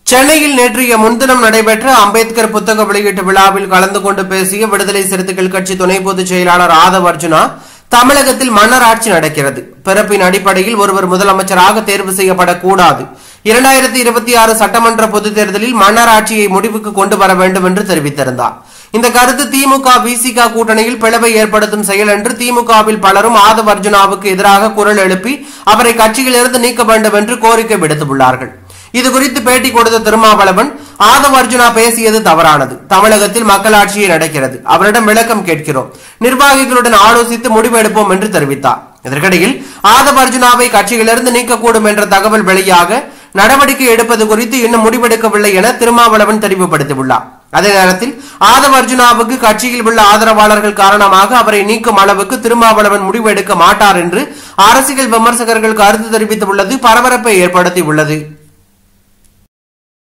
சென்னையில் நேற்றைய முன்தினம் நடைபெற்ற அம்பேத்கர் புத்தக வெளியீட்டு விழாவில் கலந்து கொண்டு பேசிய விடுதலை சிறுத்தைகள் கட்சி துணை பொதுச் செயலாளர் ஆதவ் அர்ஜுனா, தமிழகத்தில் மன்னர் ஆட்சி நடக்கிறது. பிறப்பின் அடிப்படையில் ஒருவர் முதலமைச்சராக தேர்வு செய்யப்படக்கூடாது. 2026 சட்டமன்ற பொதுத் தேர்தலில் மன்னர் ஆட்சியை முடிவுக்கு கொண்டு வர வேண்டும் என்று தெரிவித்திருந்தார். இந்த கருத்து திமுக விசிக கூட்டணியில் பிளவை ஏற்படுத்தும் செயல் என்று திமுகவில் பலரும் ஆதவ் அர்ஜுனாவுக்கு எதிராக குரல் எழுப்பி அவரை கட்சியிலிருந்து நீக்க வேண்டும் என்று கோரிக்கை விடுத்துள்ளார்கள். இதுகுறித்து பேட்டி கொடுத்த திருமாவளவன், ஆதவ் அர்ஜுனா பேசியது தவறானது. தமிழகத்தில் மக்களாட்சியே நடக்கிறது. அவரிடம் விளக்கம் கேட்கிறோம். நிர்வாகிகளுடன் ஆலோசித்து முடிவு எடுப்போம் என்று தெரிவித்தார். இதற்கிடையில் ஆதவ் அர்ஜுனாவை கட்சியிலிருந்து நீக்கக்கூடும் என்ற தகவல் வெளியாக நடவடிக்கை எடுப்பது குறித்து இன்னும் முடிவெடுக்கவில்லை என திருமாவளவன் தெரிவுபடுத்தியுள்ளார். அதே நேரத்தில் ஆதவ் அர்ஜுனாவுக்கு கட்சியில் உள்ள ஆதரவாளர்கள் காரணமாக அவரை நீக்கும் அளவுக்கு திருமாவளவன் முடிவு எடுக்க மாட்டார் என்று அரசியல் விமர்சகர்கள் கருத்து தெரிவித்துள்ளது பரபரப்பை ஏற்படுத்தியுள்ளது.